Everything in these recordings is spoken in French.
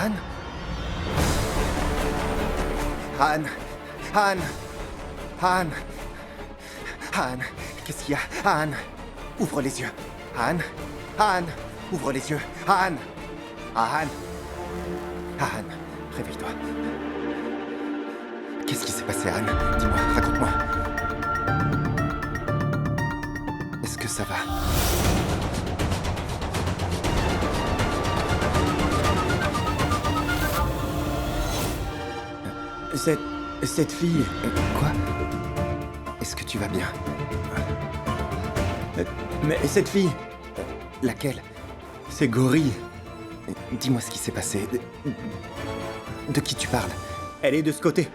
Anne? Anne? Anne? Anne? Anne? Qu'est-ce qu'il y a? Anne? Ouvre les yeux. Anne? Anne? Ouvre les yeux. Anne? Anne? Anne, réveille-toi. Qu'est-ce qui s'est passé, Anne? Dis-moi, raconte-moi. Est-ce que ça va? Cette fille... Quoi? Est-ce que tu vas bien? Mais cette fille... Laquelle? C'est Gorille. Dis-moi ce qui s'est passé. De qui tu parles? Elle est de ce côté.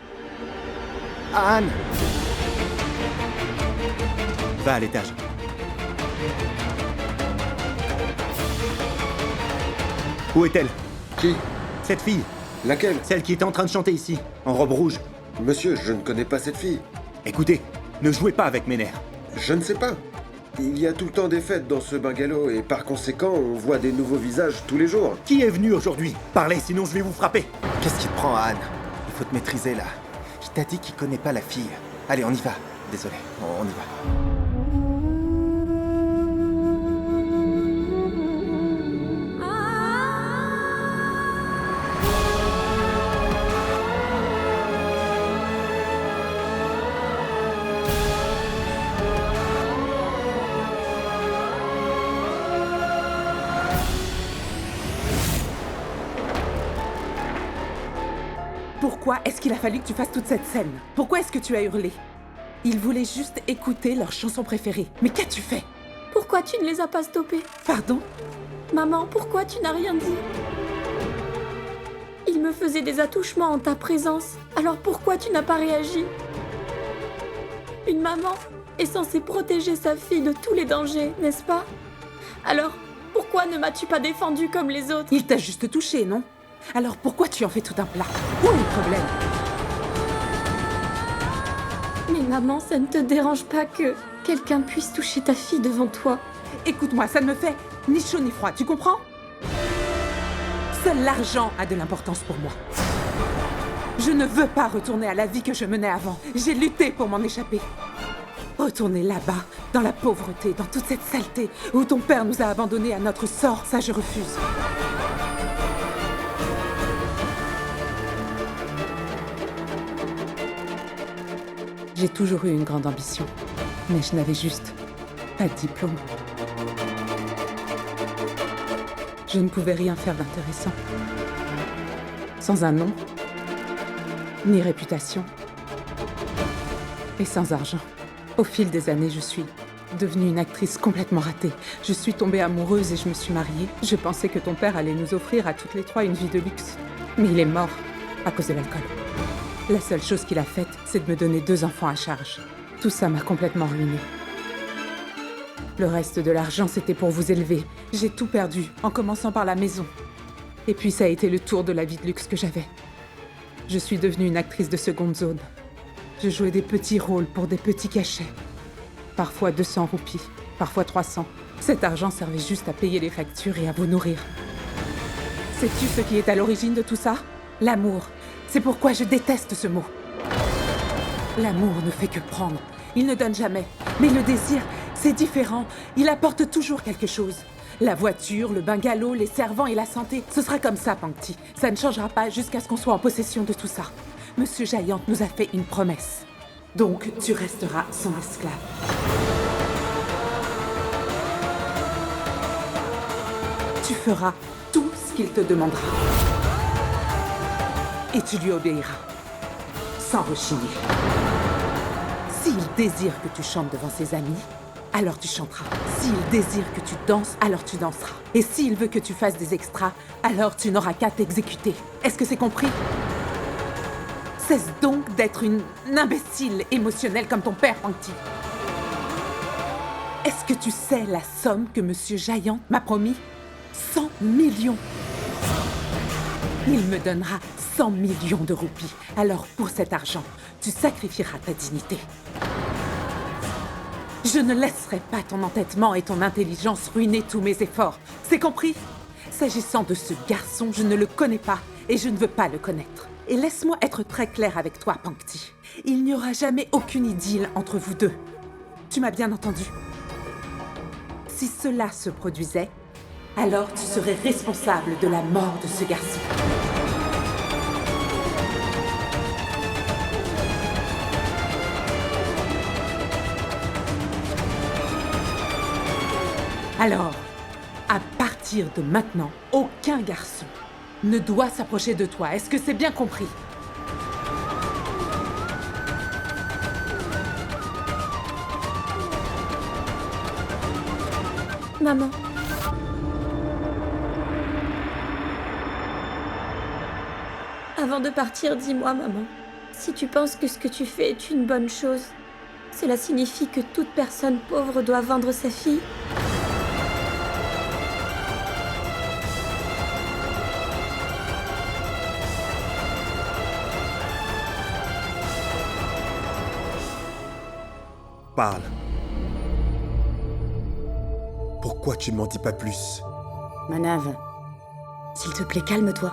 Anne! Va à l'étage. Où est-elle? Qui? Cette fille. Laquelle? Celle qui était en train de chanter ici, en robe rouge. Monsieur, je ne connais pas cette fille. Écoutez, ne jouez pas avec mes nerfs. Je ne sais pas. Il y a tout le temps des fêtes dans ce bungalow et par conséquent, on voit des nouveaux visages tous les jours. Qui est venu aujourd'hui? Parlez, sinon je vais vous frapper. Qu'est-ce qui te prend, Anne? Il faut te maîtriser, là. Qui t'a dit qu'il connaît pas la fille? Allez, on y va. Désolé, on y va. Pourquoi est-ce qu'il a fallu que tu fasses toute cette scène? Pourquoi est-ce que tu as hurlé? Ils voulaient juste écouter leur chanson préférée. Mais qu'as-tu fait? Pourquoi tu ne les as pas stoppés? Pardon? Maman, pourquoi tu n'as rien dit? Ils me faisaient des attouchements en ta présence. Alors pourquoi tu n'as pas réagi? Une maman est censée protéger sa fille de tous les dangers, n'est-ce pas? Alors, pourquoi ne m'as-tu pas défendue comme les autres? Il t'a juste touché, non? Alors pourquoi tu en fais tout un plat? Où est le problème? Mais maman, ça ne te dérange pas que quelqu'un puisse toucher ta fille devant toi? Écoute-moi, ça ne me fait ni chaud ni froid, tu comprends? Seul l'argent a de l'importance pour moi. Je ne veux pas retourner à la vie que je menais avant. J'ai lutté pour m'en échapper. Retourner là-bas, dans la pauvreté, dans toute cette saleté, où ton père nous a abandonnés à notre sort, ça je refuse. J'ai toujours eu une grande ambition, mais je n'avais juste pas de diplôme. Je ne pouvais rien faire d'intéressant. Sans un nom, ni réputation, et sans argent. Au fil des années, je suis devenue une actrice complètement ratée. Je suis tombée amoureuse et je me suis mariée. Je pensais que ton père allait nous offrir à toutes les trois une vie de luxe. Mais il est mort à cause de l'alcool. La seule chose qu'il a faite, c'est de me donner 2 enfants à charge. Tout ça m'a complètement ruinée. Le reste de l'argent, c'était pour vous élever. J'ai tout perdu, en commençant par la maison. Et puis ça a été le tour de la vie de luxe que j'avais. Je suis devenue une actrice de seconde zone. Je jouais des petits rôles pour des petits cachets. Parfois 200 roupies, parfois 300. Cet argent servait juste à payer les factures et à vous nourrir. Sais-tu ce qui est à l'origine de tout ça? L'amour. C'est pourquoi je déteste ce mot. L'amour ne fait que prendre. Il ne donne jamais. Mais le désir, c'est différent. Il apporte toujours quelque chose. La voiture, le bungalow, les servants et la santé. Ce sera comme ça, Pankti. Ça ne changera pas jusqu'à ce qu'on soit en possession de tout ça. Monsieur Jayant nous a fait une promesse. Donc, tu resteras son esclave. Tu feras tout ce qu'il te demandera. Et tu lui obéiras. Sans rechigner. S'il désire que tu chantes devant ses amis, alors tu chanteras. S'il désire que tu danses, alors tu danseras. Et s'il veut que tu fasses des extras, alors tu n'auras qu'à t'exécuter. Est-ce que c'est compris? Cesse donc d'être une imbécile émotionnelle comme ton père, Pankti. Est-ce que tu sais la somme que Monsieur Jayant m'a promis? 100 millions. Il me donnera 100 millions de roupies. Alors pour cet argent, tu sacrifieras ta dignité. Je ne laisserai pas ton entêtement et ton intelligence ruiner tous mes efforts. C'est compris? S'agissant de ce garçon, je ne le connais pas et je ne veux pas le connaître. Et laisse-moi être très clair avec toi, Pankti. Il n'y aura jamais aucune idylle entre vous deux. Tu m'as bien entendu? Si cela se produisait, alors tu serais responsable de la mort de ce garçon. Alors, à partir de maintenant, aucun garçon ne doit s'approcher de toi. Est-ce que c'est bien compris? Maman. Avant de partir, dis-moi, maman, si tu penses que ce que tu fais est une bonne chose, cela signifie que toute personne pauvre doit vendre sa fille? Parle. Pourquoi tu ne m'en dis pas plus? Manav, s'il te plaît, calme-toi.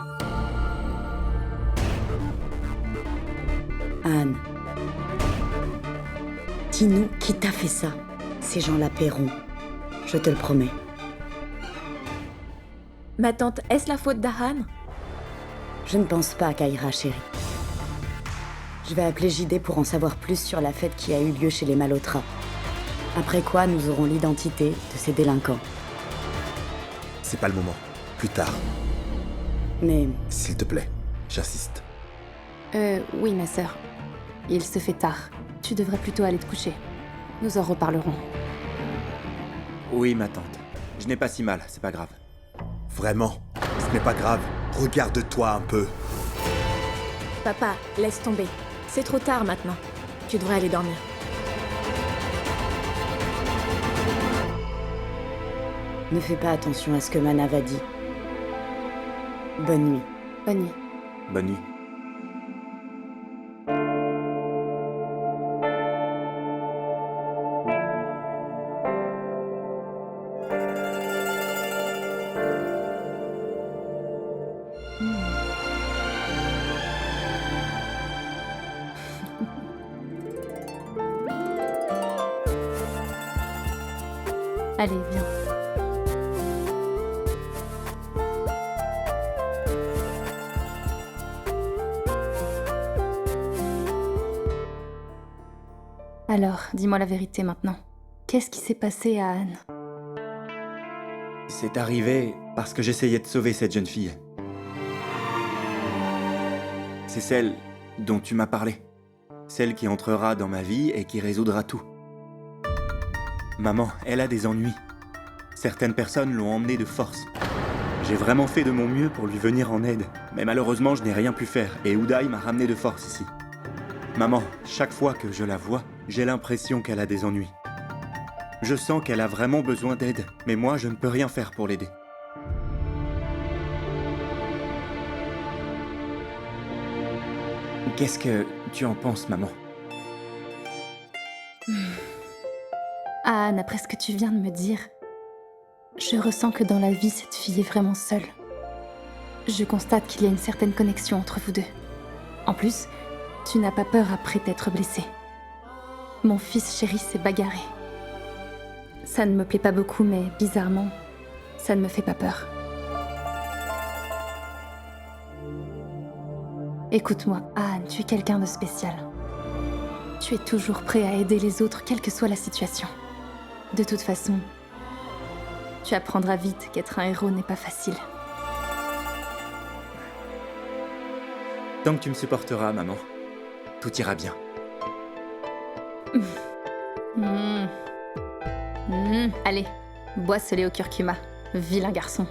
Anne. Dis-nous qui t'a fait ça. Ces gens-la paieront. Je te le promets. Ma tante, est-ce la faute d'Ahan? Je ne pense pas, Kaira, chérie. Je vais appeler JD pour en savoir plus sur la fête qui a eu lieu chez les Malhotra. Après quoi, nous aurons l'identité de ces délinquants. C'est pas le moment. Plus tard. Mais S'il te plaît, j'insiste. Oui, ma sœur. Il se fait tard. Tu devrais plutôt aller te coucher. Nous en reparlerons. Oui, ma tante. Je n'ai pas si mal, c'est pas grave. Vraiment, ce n'est pas grave. Regarde-toi un peu. Papa, laisse tomber. C'est trop tard maintenant. Tu devrais aller dormir. ne fais pas attention à ce que Manav a dit. Bonne nuit. Bonne nuit. Bonne nuit. Allez, viens. Alors, dis-moi la vérité maintenant. Qu'est-ce qui s'est passé à Anne? C'est arrivé parce que j'essayais de sauver cette jeune fille. C'est celle dont tu m'as parlé. Celle qui entrera dans ma vie et qui résoudra tout. Maman, elle a des ennuis. Certaines personnes l'ont emmenée de force. J'ai vraiment fait de mon mieux pour lui venir en aide, mais malheureusement je n'ai rien pu faire et Uday m'a ramené de force ici. Maman, chaque fois que je la vois, j'ai l'impression qu'elle a des ennuis. Je sens qu'elle a vraiment besoin d'aide, mais moi je ne peux rien faire pour l'aider. Qu'est-ce que tu en penses, maman? Anne, après ce que tu viens de me dire, je ressens que dans la vie, cette fille est vraiment seule. Je constate qu'il y a une certaine connexion entre vous deux. En plus, tu n'as pas peur après t'être blessée. Mon fils chéri s'est bagarré. Ça ne me plaît pas beaucoup, mais bizarrement, ça ne me fait pas peur. Écoute-moi, Anne, tu es quelqu'un de spécial. Tu es toujours prêt à aider les autres, quelle que soit la situation. De toute façon, tu apprendras vite qu'être un héros n'est pas facile. Tant que tu me supporteras, maman, tout ira bien. Allez, bois ce lait au curcuma, vilain garçon.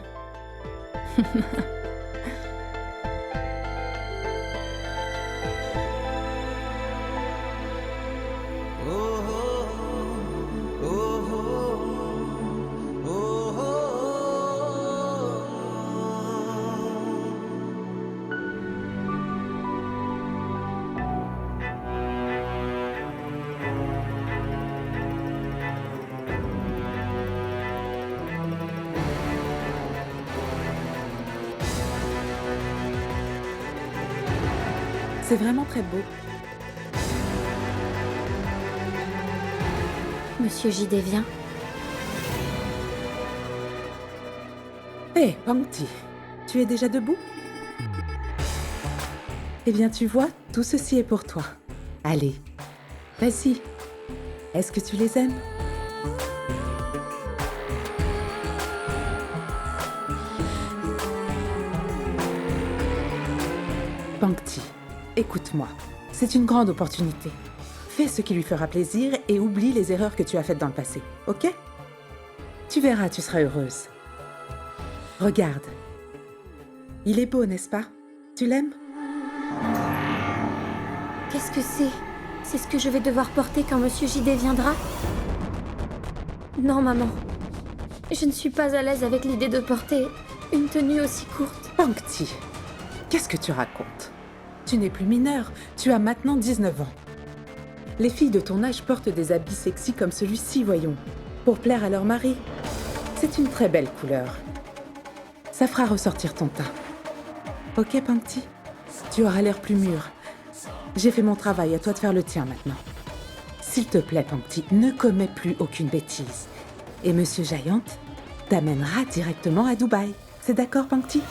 C'est vraiment très beau. Monsieur JD vient. Hé, Pangti, tu es déjà debout? Eh bien, tu vois, tout ceci est pour toi. Allez, vas-y. Est-ce que tu les aimes? Pangti, écoute-moi. C'est une grande opportunité. Fais ce qui lui fera plaisir et oublie les erreurs que tu as faites dans le passé, ok? Tu verras, tu seras heureuse. Regarde. Il est beau, n'est-ce pas? Tu l'aimes? Qu'est-ce que c'est? C'est ce que je vais devoir porter quand Monsieur JD viendra? Non, maman. Je ne suis pas à l'aise avec l'idée de porter une tenue aussi courte. Pangti, qu'est-ce que tu racontes? Tu n'es plus mineure, tu as maintenant 19 ans. Les filles de ton âge portent des habits sexy comme celui-ci, voyons, pour plaire à leur mari. C'est une très belle couleur. Ça fera ressortir ton teint. Ok, Pangti? Tu auras l'air plus mûr. J'ai fait mon travail, à toi de faire le tien maintenant. S'il te plaît, Pangti, ne commets plus aucune bêtise. Et Monsieur Giant t'amènera directement à Dubaï. C'est d'accord, Pangti?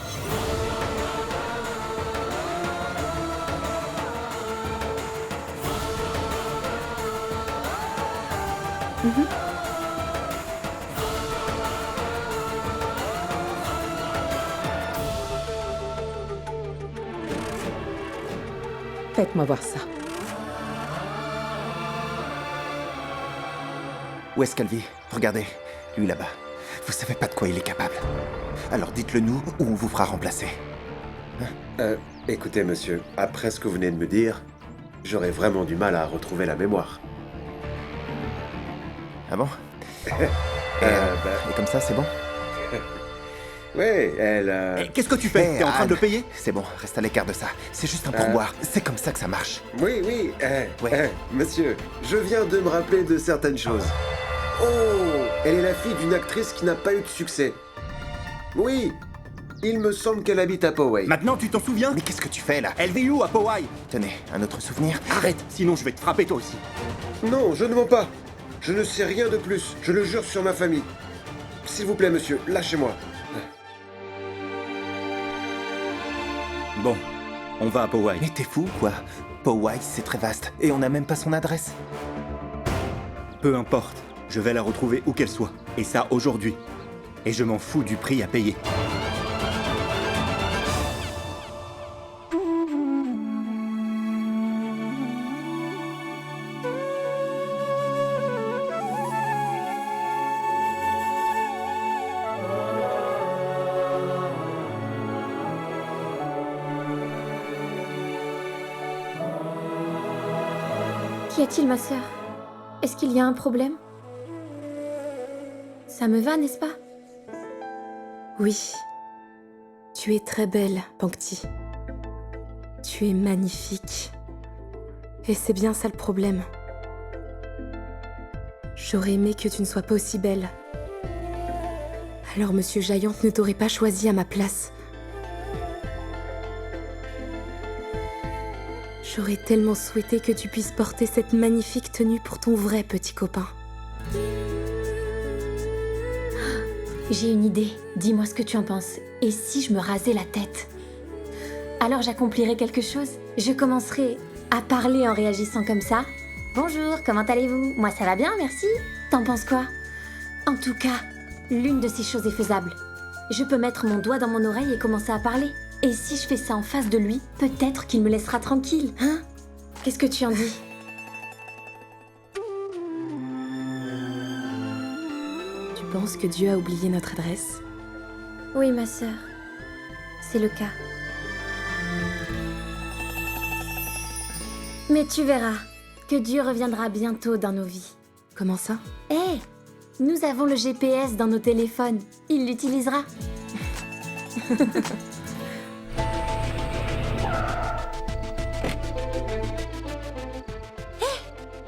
Faites-moi voir ça. Où est-ce qu'elle vit? Regardez, lui là-bas. Vous savez pas de quoi il est capable. Alors dites-le nous ou on vous fera remplacer. Écoutez, monsieur, après ce que vous venez de me dire, j'aurais vraiment du mal à retrouver la mémoire. Ah bon? Et comme ça, c'est bon? Oui, elle... Eh, qu'est-ce que tu fais? T'es en train de le payer? C'est bon, reste à l'écart de ça. C'est juste un pourboire. C'est comme ça que ça marche. Oui, Ouais. monsieur, je viens de me rappeler de certaines choses. Oh, elle est la fille d'une actrice qui n'a pas eu de succès. Oui, il me semble qu'elle habite à Poway. Maintenant, tu t'en souviens? Mais qu'est-ce que tu fais là? Elle vit où à Poway? Tenez, un autre souvenir? Arrête, sinon je vais te frapper toi aussi. Non, je ne mens pas. Je ne sais rien de plus, je le jure sur ma famille. S'il vous plaît, monsieur, lâchez-moi. Bon, on va à Poway. Mais t'es fou, quoi? Poway, c'est très vaste. Et on n'a même pas son adresse. Peu importe, je vais la retrouver où qu'elle soit. Et ça aujourd'hui. Et je m'en fous du prix à payer. Qu'y a-t-il, ma sœur? Est-ce qu'il y a un problème? Ça me va, n'est-ce pas? Oui. Tu es très belle, Pangti. Tu es magnifique. Et c'est bien ça le problème. J'aurais aimé que tu ne sois pas aussi belle. Alors Monsieur Giant ne t'aurait pas choisi à ma place. J'aurais tellement souhaité que tu puisses porter cette magnifique tenue pour ton vrai petit copain. J'ai une idée. Dis-moi ce que tu en penses. Et si je me rasais la tête? Alors j'accomplirais quelque chose. Je commencerai à parler en réagissant comme ça. Bonjour, comment allez-vous? Moi ça va bien, merci. T'en penses quoi? En tout cas, l'une de ces choses est faisable. Je peux mettre mon doigt dans mon oreille et commencer à parler. Et si je fais ça en face de lui, peut-être qu'il me laissera tranquille, hein? Qu'est-ce que tu en dis? Tu penses que Dieu a oublié notre adresse? Oui, ma sœur. C'est le cas. Mais tu verras que Dieu reviendra bientôt dans nos vies. Comment ça? Hé! Nous avons le GPS dans nos téléphones. Il l'utilisera.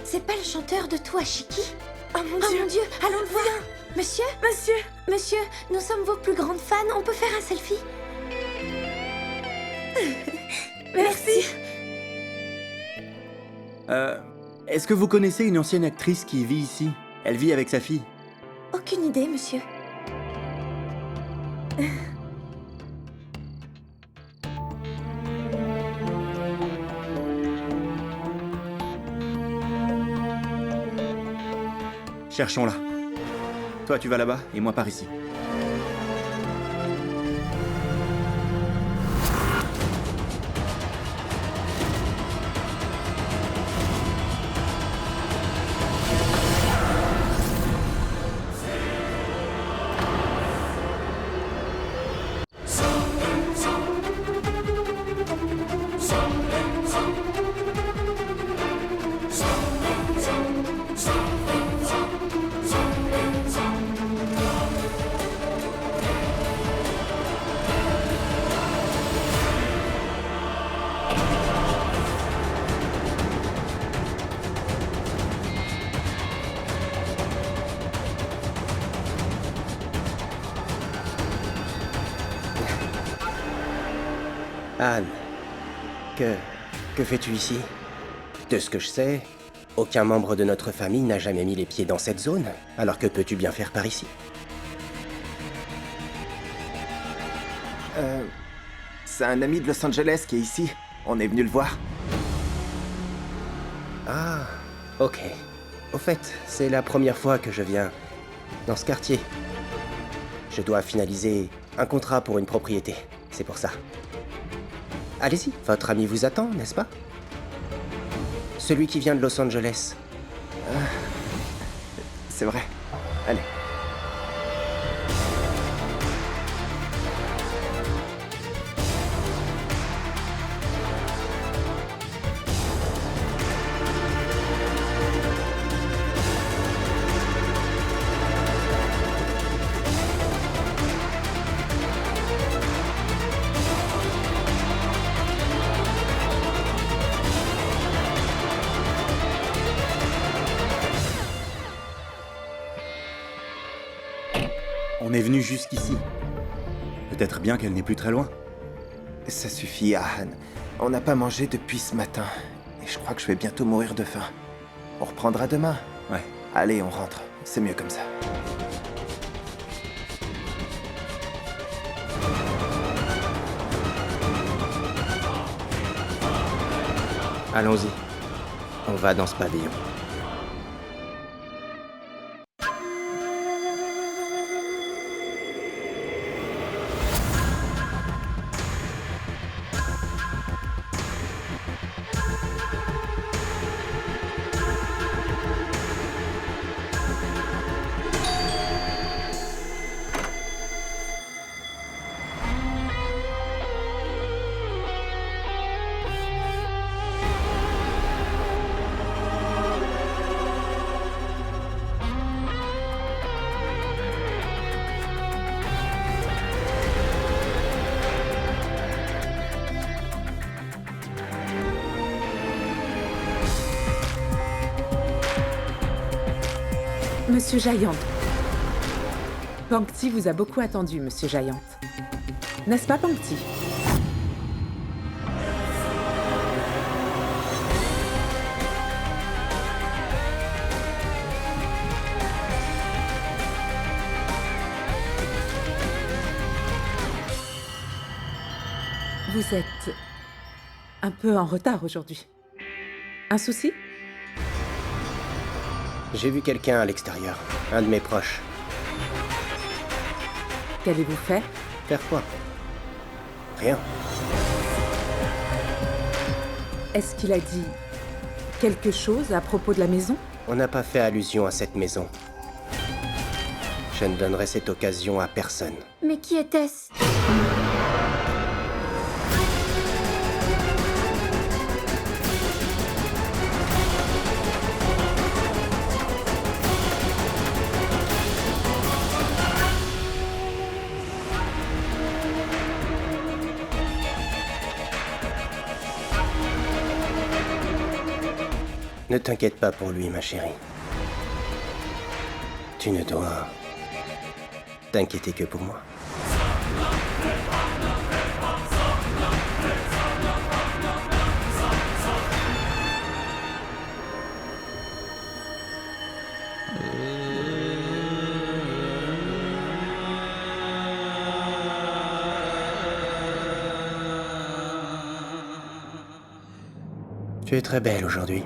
C'est pas le chanteur de toi, Shiki? Oh mon Dieu, allons le voir. Monsieur, nous sommes vos plus grandes fans, on peut faire un selfie? Merci. Est-ce que vous connaissez une ancienne actrice qui vit ici? Elle vit avec sa fille. Aucune idée, monsieur. Cherchons-la. Toi, tu vas là-bas et moi par ici. Anne, que fais-tu ici? De ce que je sais, aucun membre de notre famille n'a jamais mis les pieds dans cette zone. Alors que peux-tu bien faire par ici? C'est un ami de Los Angeles qui est ici. On est venu le voir. Ah, ok. Au fait, c'est la première fois que je viens dans ce quartier. Je dois finaliser un contrat pour une propriété. C'est pour ça. Allez-y, votre ami vous attend, n'est-ce pas? Celui qui vient de Los Angeles. C'est vrai. Allez. On est venu jusqu'ici. Peut-être bien qu'elle n'est plus très loin. Ça suffit, Ahan. On n'a pas mangé depuis ce matin. Et je crois que je vais bientôt mourir de faim. On reprendra demain. Ouais. Allez, on rentre. C'est mieux comme ça. Allons-y. On va dans ce pavillon. Monsieur Giant. Pankti vous a beaucoup attendu, Monsieur Giant. N'est-ce pas, Pankti? Vous êtes un peu en retard aujourd'hui. Un souci? J'ai vu quelqu'un à l'extérieur. Un de mes proches. Qu'allez-vous faire? Faire quoi? Rien. Est-ce qu'il a dit quelque chose à propos de la maison? On n'a pas fait allusion à cette maison. Je ne donnerai cette occasion à personne. Mais qui était-ce? Ne t'inquiète pas pour lui, ma chérie. Tu ne dois t'inquiéter que pour moi. Tu es très belle aujourd'hui.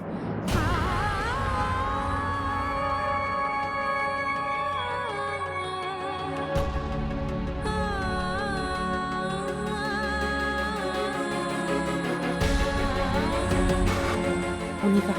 On y va.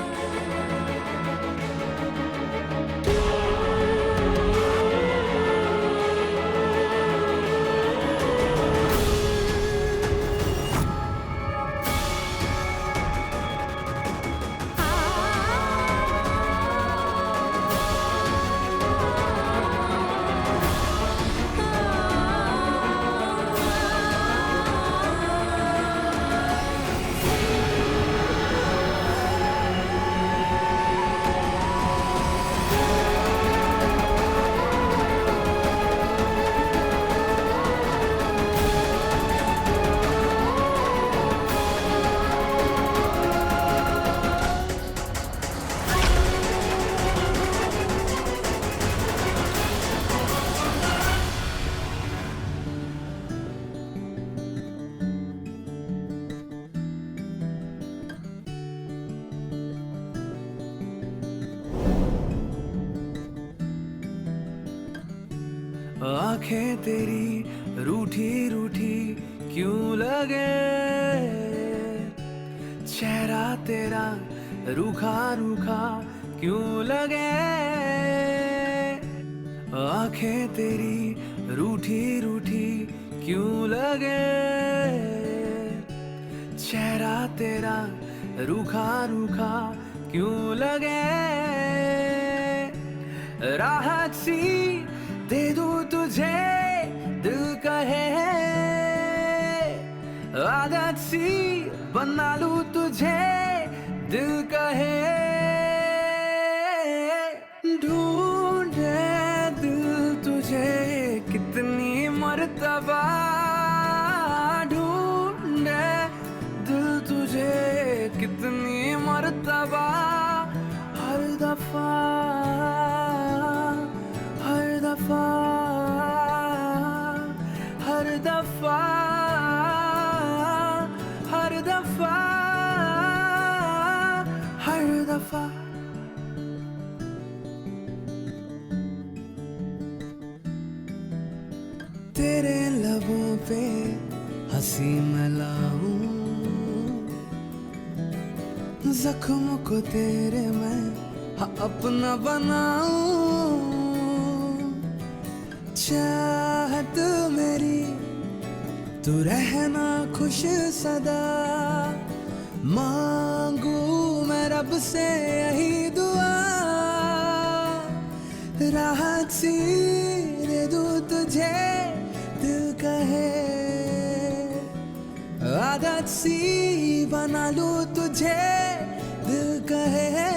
आंखें तेरी रूठी रूठी क्यों लगे, चेहरा तेरा रूखा रूखा क्यों लगे। आंखें तेरी रूठी रूठी क्यों लगे, चेहरा तेरा रूखा रूखा क्यों लगे। राहत सी दे दूं तुझे दिल कहे, आदत सी बना लूं तुझे दिल कहे। ढूंढे दिल तुझे कितनी मर्तबा, ढूंढे दिल तुझे कितनी मर्तबा। हर दफा हर दफा हर दफा हर दफा हर दफा। तेरे लबों पे हंसी मैं लाऊं, जख्म को तेरे मैं अपना बनाऊं। चाहत मेरी तू रहना खुश सदा, मांगू मैं रब से यही दुआ। राहत सी दे दूं तुझे दिल कहे, आदत सी बना लूं तुझे दिल कहे।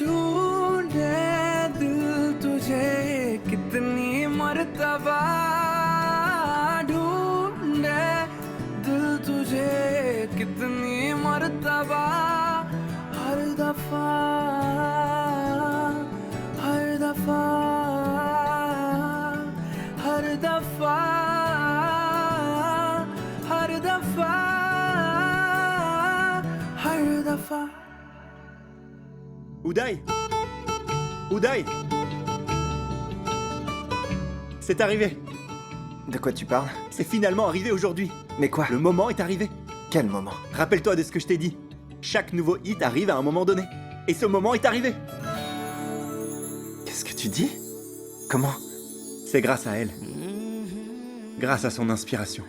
ढूंढे दिल तुझे कितनी मर्तबा, ढूंढे दिल तुझे कितनी मर्तबा। हर दफा हर दफा हर दफा हर दफा हर दफा। Uday Uday C'est arrivé. De quoi tu parles? C'est finalement arrivé aujourd'hui. Mais quoi? Le moment est arrivé. Quel moment? Rappelle-toi de ce que je t'ai dit. Chaque nouveau hit arrive à un moment donné. Et ce moment est arrivé. Qu'est-ce que tu dis? Comment? C'est grâce à elle. Grâce à son inspiration.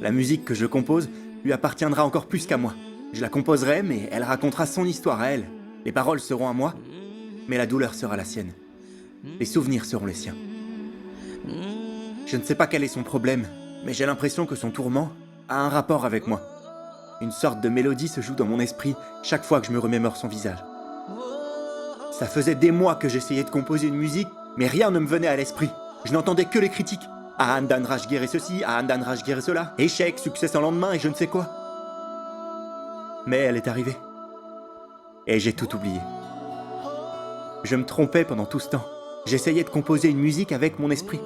La musique que je compose lui appartiendra encore plus qu'à moi. Je la composerai, mais elle racontera son histoire à elle. Les paroles seront à moi, mais la douleur sera la sienne. Les souvenirs seront les siens. Je ne sais pas quel est son problème, mais j'ai l'impression que son tourment a un rapport avec moi. Une sorte de mélodie se joue dans mon esprit chaque fois que je me remémore son visage. Ça faisait des mois que j'essayais de composer une musique, mais rien ne me venait à l'esprit. Je n'entendais que les critiques. Ah, Andan Rajgir et ceci, ah, Andan Rajgir et cela. Échec, succès sans lendemain et je ne sais quoi. Mais elle est arrivée. Et j'ai tout oublié. Je me trompais pendant tout ce temps. J'essayais de composer une musique avec mon esprit.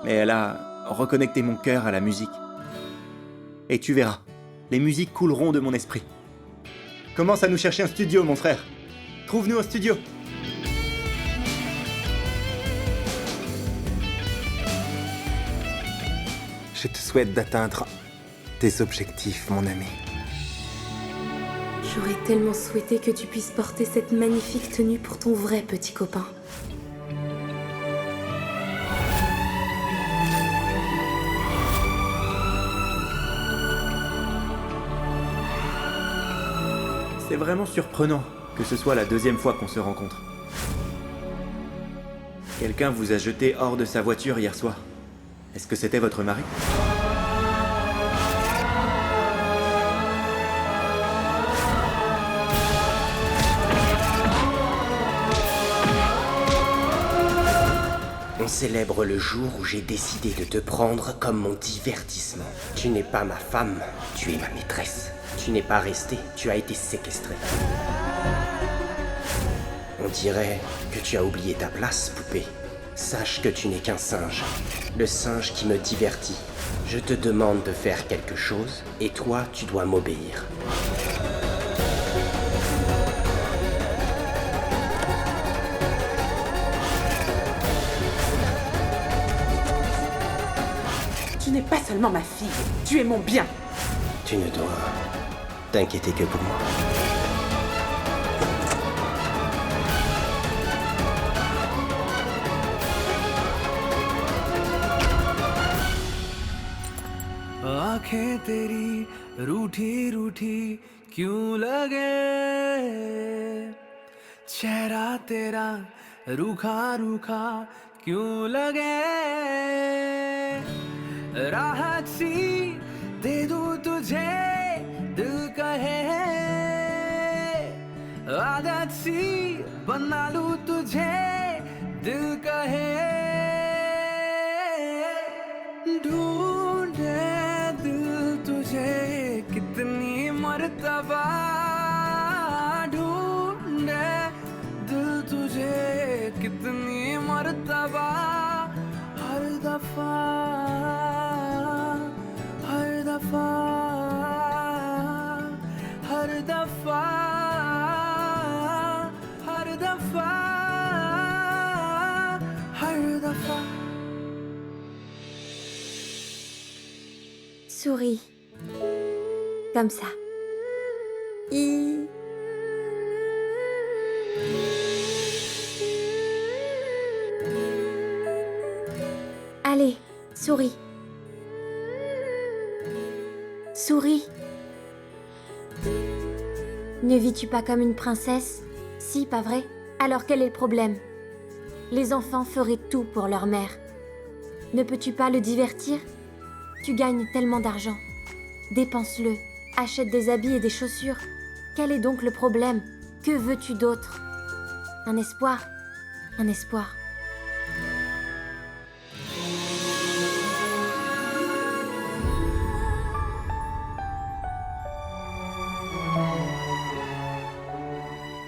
Mais elle a reconnecté mon cœur à la musique. Et tu verras, les musiques couleront de mon esprit. Commence à nous chercher un studio, mon frère. Trouve-nous un studio. Je te souhaite d'atteindre tes objectifs, mon ami. J'aurais tellement souhaité que tu puisses porter cette magnifique tenue pour ton vrai petit copain. C'est vraiment surprenant que ce soit la deuxième fois qu'on se rencontre. Quelqu'un vous a jeté hors de sa voiture hier soir. Est-ce que c'était votre mari ? On célèbre le jour où j'ai décidé de te prendre comme mon divertissement. Tu n'es pas ma femme, tu es ma maîtresse. Tu n'es pas resté, tu as été séquestré. On dirait que tu as oublié ta place, poupée. Sache que tu n'es qu'un singe. Le singe qui me divertit. Je te demande de faire quelque chose, et toi, tu dois m'obéir. Tu n'es pas seulement ma fille, tu es mon bien. Tu ne dois t'inquiéter que pour moi. आंखें तेरी रूठी रूठी क्यों लगे, चेहरा तेरा रूखा रूखा क्यों लगे, राहत सी दे दूं तुझे दिल कहे, आदत सी बना लूं तुझे दिल कहे, ढूंढे दिल तुझे कितनी मर्तबा, ढूंढे दिल तुझे कितनी मर्तबा, हर दफा हर दफा हर दफा हर दफा हर दफा. Souris. Comme ça. I. Allez, souris. Souris. Ne vis-tu pas comme une princesse? Si, pas vrai? Alors quel est le problème? Les enfants feraient tout pour leur mère. Ne peux-tu pas le divertir? Tu gagnes tellement d'argent. Dépense-le. Achète des habits et des chaussures. Quel est donc le problème? Que veux-tu d'autre? Un espoir? Un espoir.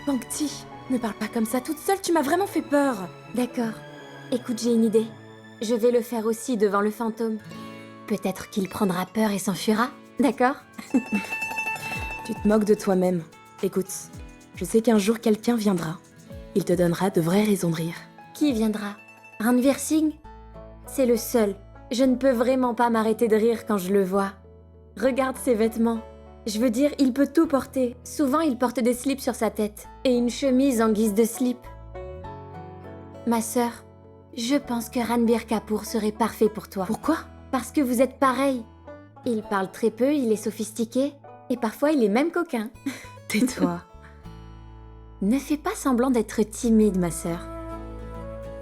Pankti, ne parle pas comme ça toute seule, tu m'as vraiment fait peur. D'accord. Écoute, j'ai une idée. Je vais le faire aussi devant le fantôme. Peut-être qu'il prendra peur et s'enfuira. D'accord? Tu te moques de toi-même. Écoute, je sais qu'un jour quelqu'un viendra. Il te donnera de vraies raisons de rire. Qui viendra? Ranveer Singh? C'est le seul. Je ne peux vraiment pas m'arrêter de rire quand je le vois. Regarde ses vêtements. Je veux dire, il peut tout porter. Souvent, il porte des slips sur sa tête et une chemise en guise de slip. Ma sœur, je pense que Ranbir Kapoor serait parfait pour toi. Pourquoi? Parce que vous êtes pareils. Il parle très peu, il est sophistiqué et parfois il est même coquin. Tais-toi. Ne fais pas semblant d'être timide, ma sœur.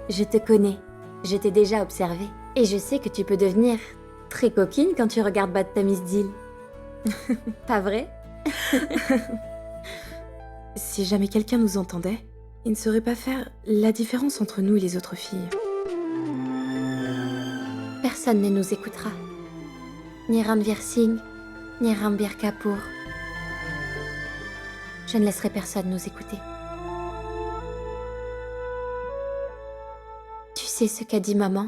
Je te connais, je t'ai déjà observé et je sais que tu peux devenir très coquine quand tu regardes Bad Tamis Deal. Pas vrai? Si jamais quelqu'un nous entendait, il ne saurait pas faire la différence entre nous et les autres filles. Personne ne nous écoutera. Ni Ranveer Singh, ni Ranbir Kapoor. Je ne laisserai personne nous écouter. Tu sais ce qu'a dit maman?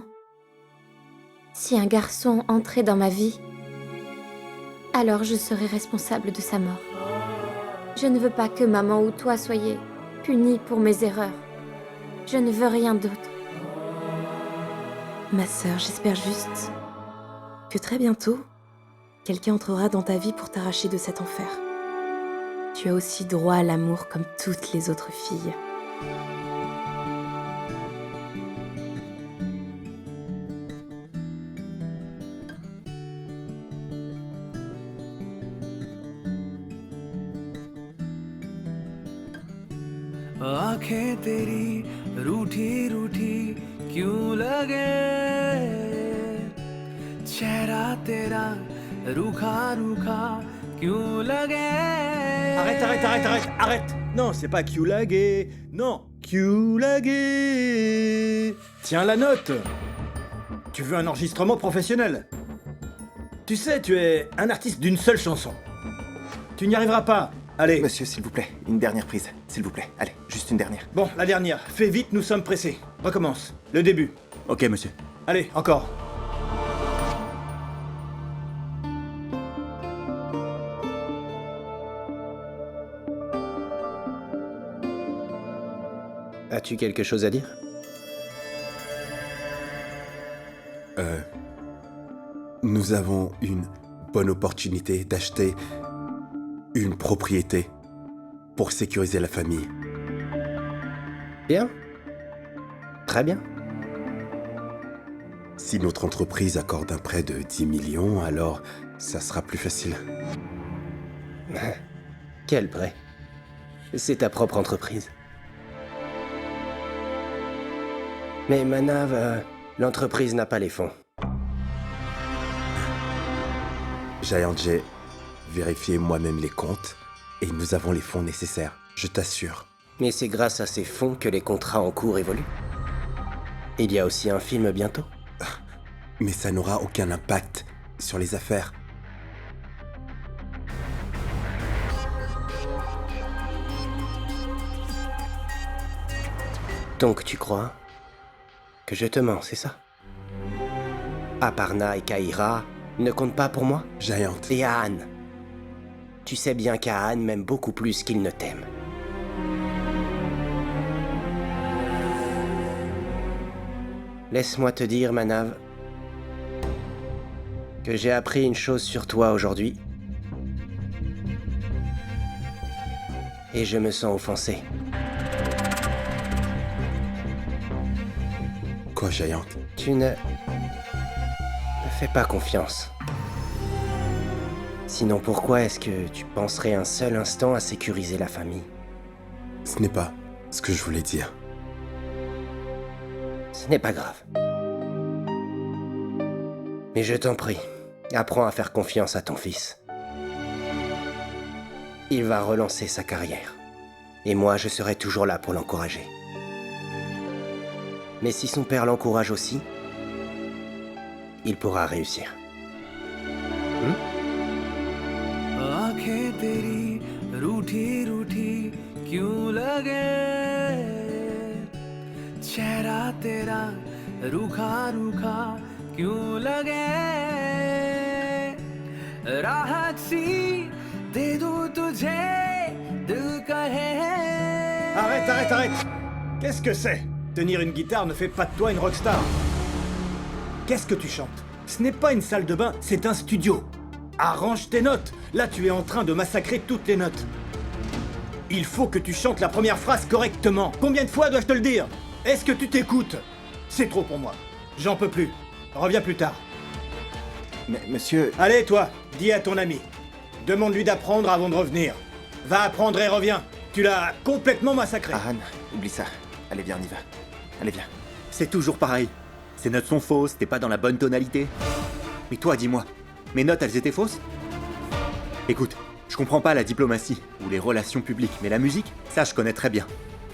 Si un garçon entrait dans ma vie, alors je serai responsable de sa mort. Je ne veux pas que maman ou toi soyez punis pour mes erreurs. Je ne veux rien d'autre. Ma sœur, j'espère juste que très bientôt, quelqu'un entrera dans ta vie pour t'arracher de cet enfer. Tu as aussi droit à l'amour comme toutes les autres filles. आंखें तेरी रूठी रूठी क्यों लगे, चेहरा तेरा रूखा रूखा क्यों लगे. Arrête. Non, c'est pas Kyulage. Non, Kyulage. Tiens la note. Tu veux un enregistrement professionnel? Tu sais, tu es un artiste d'une seule chanson. Tu n'y arriveras pas. Allez. Monsieur, s'il vous plaît, une dernière prise. S'il vous plaît, allez, juste une dernière. Bon, la dernière. Fais vite, nous sommes pressés. Recommence. Le début. Ok, monsieur. Allez, encore. As-tu quelque chose à dire? Nous avons une bonne opportunité d'acheter une propriété pour sécuriser la famille. Bien. Très bien. Si notre entreprise accorde un prêt de 10 millions, alors ça sera plus facile. Quel prêt? C'est ta propre entreprise. Mais Manav, l'entreprise n'a pas les fonds. Giant, j'ai vérifié moi-même les comptes et nous avons les fonds nécessaires, je t'assure. Mais c'est grâce à ces fonds que les contrats en cours évoluent. Il y a aussi un film bientôt. Mais ça n'aura aucun impact sur les affaires. Donc tu crois que je te mens, c'est ça? Aparna et Kaira ne comptent pas pour moi? Giant. Et Ahan. Tu sais bien qu'Ahan m'aime beaucoup plus qu'il ne t'aime. Laisse-moi te dire, Manav, que j'ai appris une chose sur toi aujourd'hui. Et je me sens offensé. Quoi, Giant? Tu ne fais pas confiance. Sinon, pourquoi est-ce que tu penserais un seul instant à sécuriser la famille? Ce n'est pas ce que je voulais dire. Ce n'est pas grave. Mais je t'en prie, apprends à faire confiance à ton fils. Il va relancer sa carrière. Et moi, je serai toujours là pour l'encourager. Mais si son père l'encourage aussi, il pourra réussir. आंखें तेरी रूठी रूठी क्यों लगे, चेहरा तेरा रूखा रूखा क्यों लगे, राहत सी दे दूं तुझे दिल कहे. Arrête. Qu'est-ce que c'est? Tenir une guitare ne fait pas de toi une rockstar. Qu'est-ce que tu chantes? Ce n'est pas une salle de bain, c'est un studio. Arrange tes notes. Là, tu es en train de massacrer toutes les notes. Il faut que tu chantes la première phrase correctement. Combien de fois dois-je te le dire? Est-ce que tu t'écoutes? C'est trop pour moi. J'en peux plus. Reviens plus tard. Mais monsieur... Allez, toi, dis à ton ami. Demande-lui d'apprendre avant de revenir. Va apprendre et reviens. Tu l'as complètement massacré. Ahan, oublie ça. Allez, viens, on y va. Allez, viens. C'est toujours pareil. Ces notes sont fausses, t'es pas dans la bonne tonalité. Mais toi, dis-moi, mes notes, elles étaient fausses? Écoute, je comprends pas la diplomatie ou les relations publiques, mais la musique, ça je connais très bien.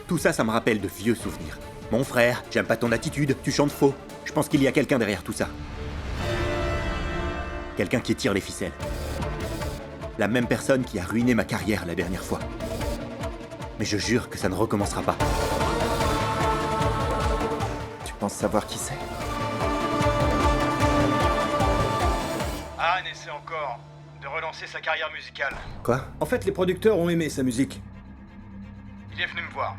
Tout ça, ça me rappelle de vieux souvenirs. Mon frère, j'aime pas ton attitude, tu chantes faux. Je pense qu'il y a quelqu'un derrière tout ça. Quelqu'un qui tire les ficelles. La même personne qui a ruiné ma carrière la dernière fois. Mais je jure que ça ne recommencera pas. Tu penses savoir qui c'est? Anne essaie encore de relancer sa carrière musicale. Quoi? En fait, les producteurs ont aimé sa musique. Il est venu me voir.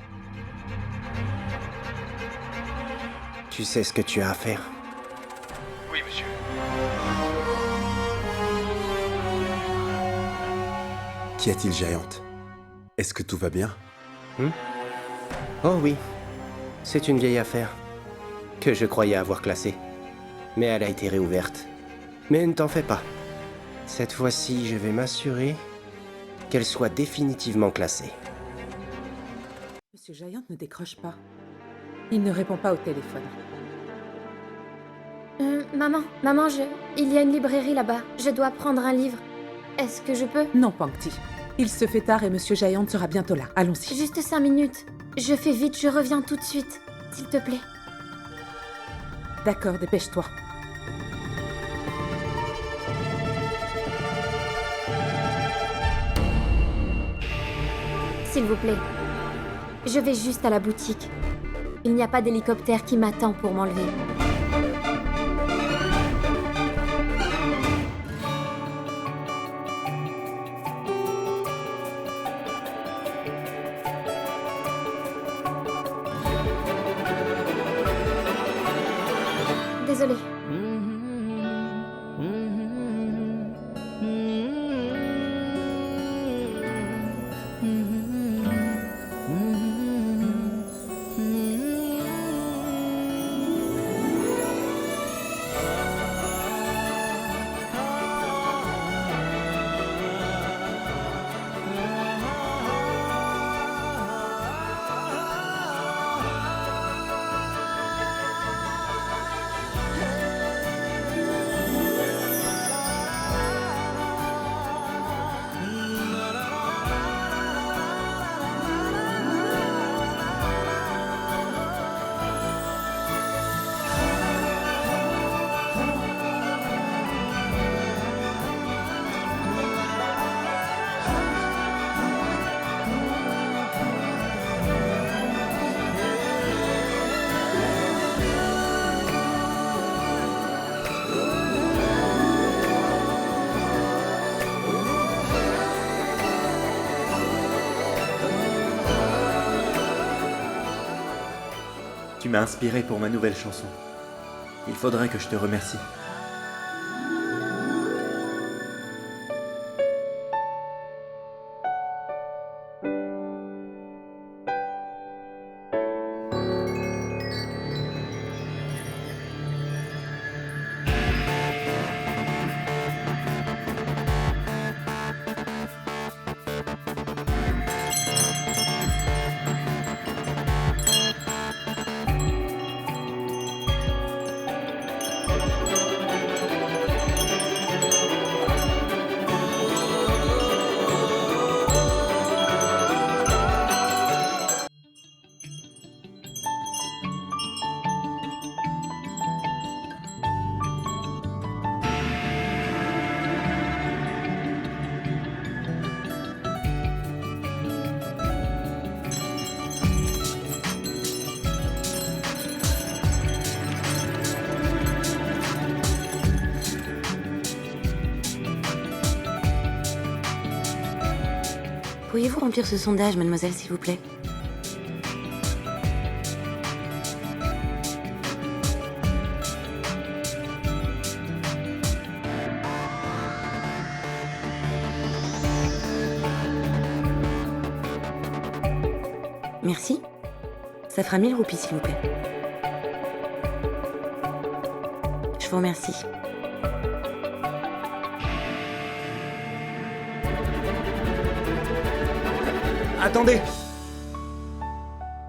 Tu sais ce que tu as à faire. Oui, monsieur. Qu'y a-t-il, Giant? Est-ce que tout va bien? Oh oui, c'est une vieille affaire que je croyais avoir classée. Mais elle a été réouverte. Mais ne t'en fais pas. Cette fois-ci, je vais m'assurer qu'elle soit définitivement classée. Monsieur Giant ne décroche pas. Il ne répond pas au téléphone. Maman, il y a une librairie là-bas. Je dois prendre un livre. Est-ce que je peux? Non, Pankti. Il se fait tard et Monsieur Giant sera bientôt là. Allons-y. Juste 5 minutes. Je fais vite, je reviens tout de suite. S'il te plaît. D'accord, dépêche-toi. S'il vous plaît. Je vais juste à la boutique. Il n'y a pas d'hélicoptère qui m'attend pour m'enlever. Désolée. Tu m'as inspiré pour ma nouvelle chanson. Il faudrait que je te remercie. Pourriez-vous remplir ce sondage, mademoiselle, s'il vous plaît? Merci. Ça fera 1000 roupies, s'il vous plaît. Je vous remercie. Attendez!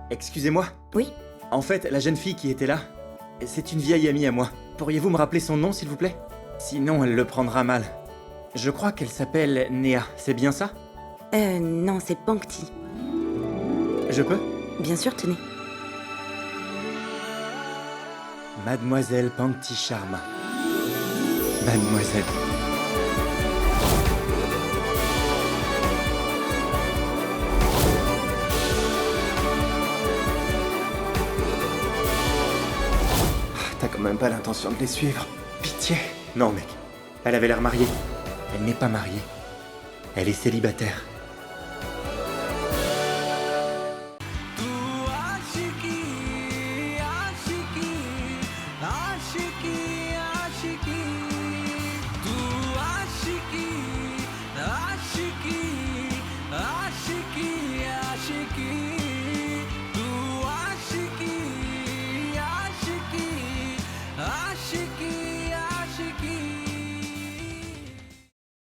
Excusez-moi. Oui? En fait, la jeune fille qui était là, c'est une vieille amie à moi. Pourriez-vous me rappeler son nom, s'il vous plaît? Sinon, elle le prendra mal. Je crois qu'elle s'appelle Néa, c'est bien ça? Non, c'est Pankti. Je peux? Bien sûr, tenez. Mademoiselle Pankti Sharma. Mademoiselle. T'as quand même pas l'intention de les suivre. Pitié. Non, mec. Elle avait l'air mariée. Elle n'est pas mariée. Elle est célibataire. Aashiqui